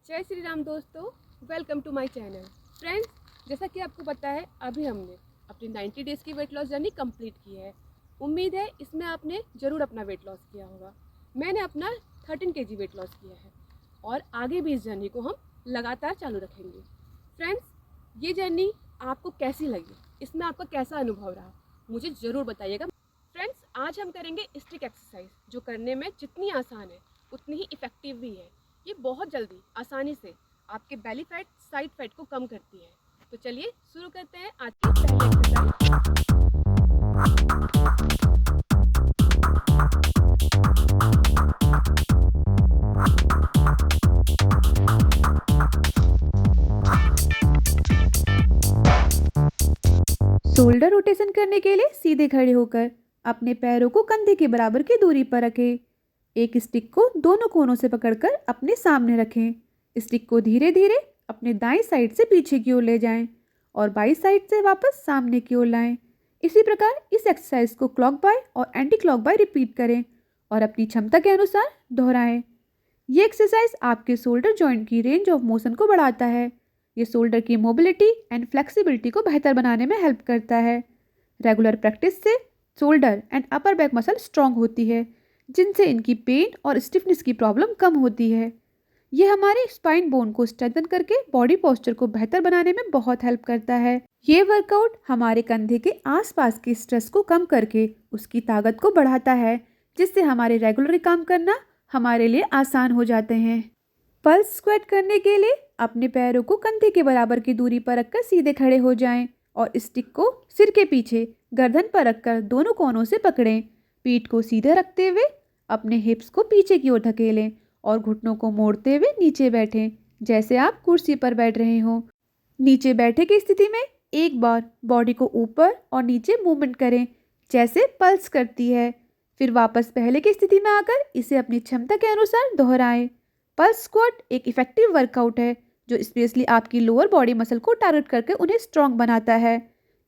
जय श्री राम दोस्तों, welcome to my channel. Friends, जैसा कि आपको पता है अभी हमने अपनी 90 डेज़ की वेट लॉस जर्नी कंप्लीट की है। उम्मीद है इसमें आपने ज़रूर अपना वेट लॉस किया होगा। मैंने अपना 13 kg वेट लॉस किया है और आगे भी इस जर्नी को हम लगातार चालू रखेंगे। फ्रेंड्स, ये जर्नी आपको कैसी लगी, इसमें आपका कैसा अनुभव रहा, मुझे ज़रूर बताइएगा। फ्रेंड्स, आज हम करेंगे स्टिक एक्सरसाइज, जो करने में जितनी आसान है उतनी ही इफ़ेक्टिव भी है। ये बहुत जल्दी आसानी से आपके बेली फैट, साइड फैट को कम करती है। तो चलिए शुरू करते हैं आज की पहली एक्सरसाइज। शोल्डर रोटेशन करने के लिए सीधे खड़े होकर अपने पैरों को कंधे के बराबर की दूरी पर रखें। एक स्टिक को दोनों कोनों से पकड़कर अपने सामने रखें। स्टिक को धीरे धीरे अपने दाईं साइड से पीछे की ओर ले जाएं और बाईं साइड से वापस सामने की ओर लाएं। इसी प्रकार इस एक्सरसाइज को क्लॉक बाय और एंटी क्लॉक बाय रिपीट करें और अपनी क्षमता के अनुसार दोहराएं। ये एक्सरसाइज आपके शोल्डर जॉइंट की रेंज ऑफ मोशन को बढ़ाता है। ये शोल्डर की मोबिलिटी एंड फ्लेक्सिबिलिटी को बेहतर बनाने में हेल्प करता है। रेगुलर प्रैक्टिस से shoulder and upper back muscle strong होती है, जिनसे इनकी पेन और स्टिफनेस की प्रॉब्लम कम होती है। ये हमारे स्पाइन बोन को स्ट्रेंथन करके बॉडी पोस्चर को बेहतर बनाने में बहुत हेल्प करता है। ये वर्कआउट हमारे कंधे के आसपास के स्ट्रेस को कम करके उसकी ताकत को बढ़ाता है, जिससे हमारे रेगुलर काम करना हमारे लिए आसान हो जाते हैं। पल्स स्क्वाट करने के लिए अपने पैरों को कंधे के बराबर की दूरी पर रखकर सीधे खड़े हो जाएं और स्टिक को सिर के पीछे गर्दन पर रखकर दोनों कोनों से पकड़ें। पीठ को सीधे रखते हुए अपने हिप्स को पीछे की ओर धकेलें और घुटनों को मोड़ते हुए नीचे बैठें, जैसे आप कुर्सी पर बैठ रहे हों। नीचे बैठे की स्थिति में एक बार बॉडी को ऊपर और नीचे मूवमेंट करें, जैसे पल्स करती है। फिर वापस पहले की स्थिति में आकर इसे अपनी क्षमता के अनुसार दोहराएं। पल्स स्क्वाट एक इफेक्टिव वर्कआउट है जो स्पेशली आपकी लोअर बॉडी मसल को टारगेट करके उन्हें स्ट्रांग बनाता है।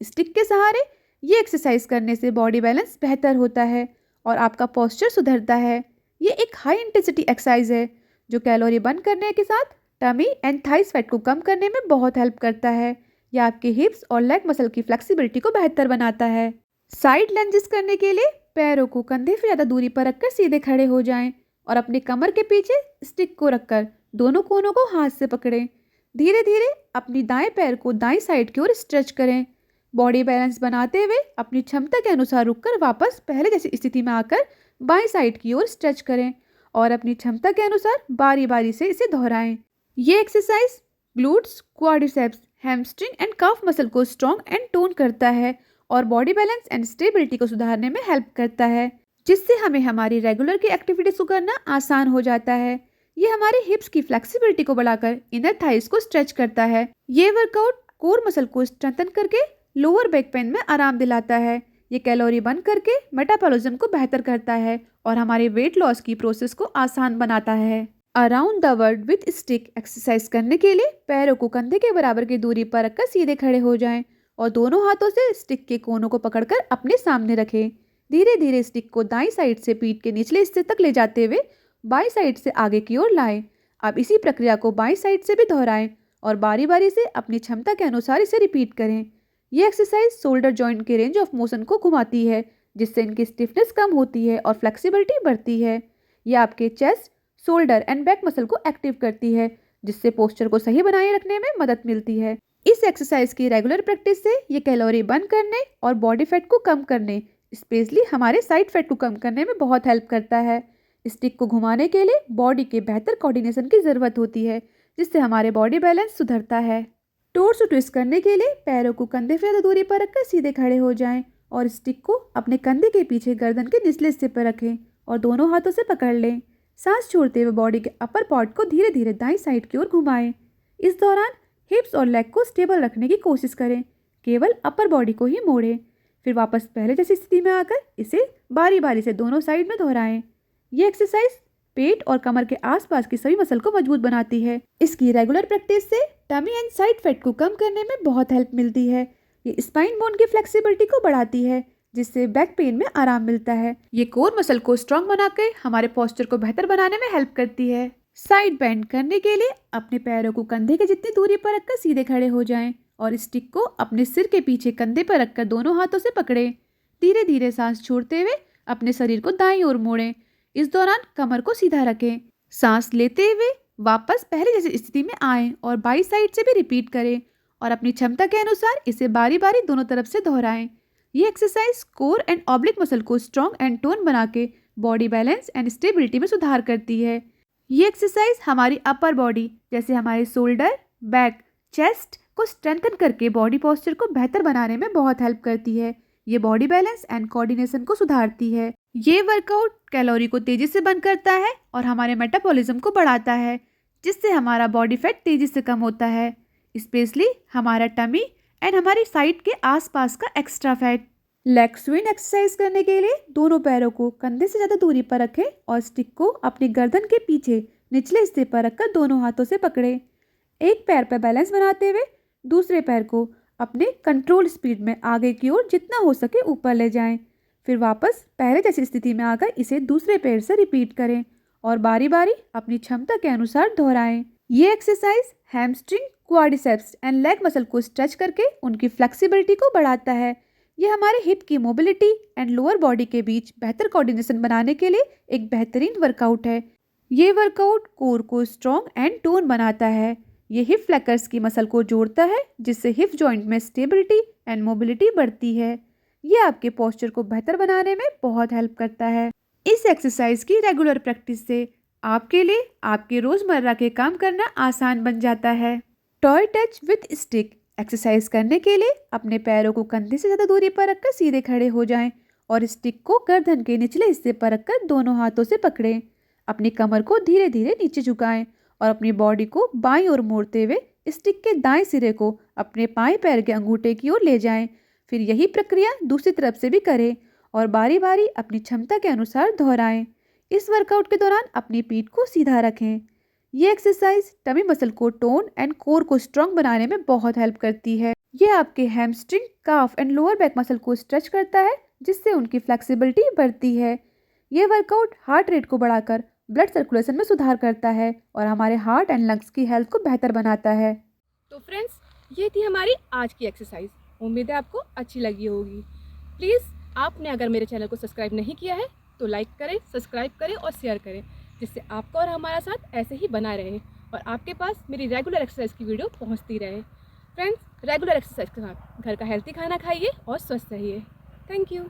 स्टिक के सहारे ये एक्सरसाइज करने से बॉडी बैलेंस बेहतर होता है और आपका पोस्चर सुधरता है। ये एक हाई इंटेंसिटी एक्सरसाइज है जो कैलोरी बर्न करने के साथ टमी एंड थाइस फैट को कम करने में बहुत हेल्प करता है। यह आपके हिप्स और लेग मसल की फ्लेक्सिबिलिटी को बेहतर बनाता है। साइड लंजेस करने के लिए पैरों को कंधे से ज़्यादा दूरी पर रखकर सीधे खड़े हो जाएं और अपने कमर के पीछे स्टिक को रखकर दोनों कोनों को हाथ से पकड़ें। धीरे धीरे अपनी दाएं पैर को दाईं साइड की ओर स्ट्रेच करें। बॉडी बैलेंस बनाते हुए अपनी क्षमता के अनुसार रुककर वापस पहले जैसी स्थिति में आकर बाईं साइड की ओर स्ट्रेच करें और अपनी क्षमता के अनुसार बारी बारी से इसे दोहराएं। ये exercise glutes, quadriceps, hamstring and calf muscle को स्ट्रॉन्ग एंड टोन करता है और बॉडी बैलेंस एंड स्टेबिलिटी को सुधारने में हेल्प करता है, जिससे हमें हमारी रेगुलर की एक्टिविटीज को करना आसान हो जाता है। ये हमारे हिप्स की फ्लेक्सिबिलिटी को बढ़ाकर इनर थाइस को स्ट्रेच करता है। ये वर्कआउट कोर मसल को स्ट्रेंथन करके लोअर बैक पेन में आराम दिलाता है। ये कैलोरी बर्न करके मेटाबॉलिज्म को बेहतर करता है और हमारे वेट लॉस की प्रोसेस को आसान बनाता है। Around the world with stick exercise करने के लिए पैरों को कंधे के बराबर की दूरी पर रखकर सीधे खड़े हो जाएं और दोनों हाथों से स्टिक के कोनों को पकड़कर अपने सामने रखें। धीरे धीरे स्टिक को दाईं साइड से पीठ के निचले हिस्से तक ले जाते हुए बाईं साइड से आगे की ओर लाएं। अब इसी प्रक्रिया को बाईं साइड से भी दोहराएं और बारी बारी से अपनी क्षमता के अनुसार इसे रिपीट करें। ये एक्सरसाइज शोल्डर जॉइंट के रेंज ऑफ मोशन को घुमाती है, जिससे इनकी स्टिफनेस कम होती है और फ्लेक्सिबिलिटी बढ़ती है। यह आपके chest, shoulder and back muscle को एक्टिव करती है, जिससे पोस्चर को सही बनाए रखने में मदद मिलती है। इस एक्सरसाइज की रेगुलर प्रैक्टिस से ये कैलोरी बर्न करने और बॉडी फैट को कम करने, स्पेशली हमारे साइड फैट को कम करने में बहुत हेल्प करता है। स्टिक को घुमाने के लिए बॉडी के बेहतर कोऑर्डिनेशन की ज़रूरत होती है, जिससे हमारे बॉडी बैलेंस सुधरता है। टोर्स ट्विस्ट करने के लिए पैरों को कंधे से ज़्यादा दूरी पर रखकर सीधे खड़े हो जाएं और स्टिक को अपने कंधे के पीछे गर्दन के निचले हिस्से पर रखें और दोनों हाथों से पकड़ लें। सांस छोड़ते हुए बॉडी के अपर पार्ट को धीरे धीरे दाईं साइड की ओर घुमाएं। इस दौरान हिप्स और लेग को स्टेबल रखने की कोशिश करें, केवल अपर बॉडी को ही मोड़ें। फिर वापस पहले जैसी स्थिति में आकर इसे बारी बारी से दोनों साइड में दोहराएं। ये एक्सरसाइज पेट और कमर के आसपास की सभी मसल को मजबूत बनाती है। इसकी रेगुलर प्रैक्टिस से टमी एंड साइड फैट को कम करने में बहुत हेल्प मिलती है। ये स्पाइन बोन की फ्लेक्सिबिलिटी को बढ़ाती है, जिससे बैक पेन में आराम मिलता है। ये कोर मसल को स्ट्रांग बनाकर हमारे पोस्चर को बेहतर बनाने में हेल्प करती है। साइड बेंड करने के लिए अपने पैरों को कंधे के जितनी दूरी पर रखकर सीधे खड़े हो जाएं और स्टिक को अपने सिर के पीछे कंधे पर रखकर दोनों हाथों से पकड़ें। धीरे धीरे सांस छोड़ते हुए अपने शरीर को दाईं ओर मोड़ें। इस दौरान कमर को सीधा रखें। सांस लेते हुए वापस पहले जैसी स्थिति में आएं और बाई साइड से भी रिपीट करें और अपनी क्षमता के अनुसार इसे बारी बारी दोनों तरफ से दोहराएं। ये exercise core and oblique muscle को स्ट्रॉन्ग एंड टोन बना के बॉडी बैलेंस एंड स्टेबिलिटी में सुधार करती है। ये एक्सरसाइज हमारी अपर बॉडी जैसे हमारे शोल्डर, बैक, चेस्ट को स्ट्रेंथन करके बॉडी पोस्चर को बेहतर बनाने में बहुत हेल्प करती है। ये बॉडी बैलेंस एंड कोऑर्डिनेशन को सुधारती है। ये वर्कआउट कैलोरी को तेजी से बर्न करता है और हमारे मेटाबॉलिज्म को बढ़ाता है, जिससे हमारा बॉडी फैट तेजी से कम होता है, स्पेशली हमारा टमी एंड हमारी साइड के आसपास का extra fat. Leg swing exercise करने के लिए दोनों पैरों को कंधे से ज़्यादा दूरी पर रखें और स्टिक को अपनी गर्दन के पीछे निचले हिस्से पर रखकर दोनों हाथों से पकड़ें। एक पैर पर बैलेंस बनाते हुए दूसरे पैर को अपने कंट्रोल स्पीड में आगे की ओर जितना हो सके ऊपर ले जाएं। फिर वापस पहले जैसी स्थिति में आकर इसे दूसरे पैर से रिपीट करें और बारी बारी अपनी क्षमता के अनुसार दोहराएं। ये exercise hamstring, quadriceps and leg muscle को स्ट्रेच करके उनकी फ्लेक्सिबिलिटी को बढ़ाता है। यह हमारे हिप की मोबिलिटी एंड लोअर बॉडी के बीच बेहतर कोऑर्डिनेशन बनाने के लिए एक बेहतरीन वर्कआउट है। ये वर्कआउट कोर को स्ट्रॉन्ग एंड टोन बनाता है। ये हिप फ्लेक्सर्स की मसल को जोड़ता है, जिससे हिप जॉइंट में स्टेबिलिटी एंड मोबिलिटी बढ़ती है। ये आपके पोस्चर को बेहतर बनाने में बहुत हेल्प करता है। इस एक्सरसाइज की रेगुलर प्रैक्टिस से आपके लिए आपके रोजमर्रा के काम करना आसान बन जाता है। Toy touch with stick exercise करने के लिए अपने पैरों को कंधे से ज़्यादा दूरी पर रखकर सीधे खड़े हो जाएं और स्टिक को गर्दन के निचले हिस्से पर रखकर दोनों हाथों से पकड़ें। अपनी कमर को धीरे धीरे नीचे झुकाएं और अपनी बॉडी को बाईं ओर मोड़ते हुए स्टिक के दाएं सिरे को अपने बाएं पैर के अंगूठे की ओर ले जाएं। फिर यही प्रक्रिया दूसरी तरफ से भी करें और बारी बारी अपनी क्षमता के अनुसार दोहराएं। इस वर्कआउट के दौरान अपनी पीठ को सीधा रखें। ये एक्सरसाइज टमी मसल को टोन एंड कोर को स्ट्रॉन्ग बनाने में बहुत हेल्प करती है। ये आपके hamstring, calf and lower back muscle को स्ट्रेच करता है, जिससे उनकी फ्लेक्सिबिलिटी बढ़ती है। ये वर्कआउट हार्ट रेट को बढ़ाकर ब्लड सर्कुलेशन में सुधार करता है और हमारे हार्ट एंड लंग्स की हेल्थ को बेहतर बनाता है। तो फ्रेंड्स, ये थी हमारी आज की एक्सरसाइज। उम्मीद है आपको अच्छी लगी होगी। प्लीज़ आपने अगर मेरे चैनल को सब्सक्राइब नहीं किया है तो लाइक करें, सब्सक्राइब करें और शेयर करें, जिससे आपका और हमारा साथ ऐसे ही बना रहे और आपके पास मेरी रेगुलर एक्सरसाइज की वीडियो पहुंचती रहे। फ्रेंड्स, रेगुलर एक्सरसाइज के साथ घर का हेल्थी खाना खाइए और स्वस्थ रहिए। Thank you.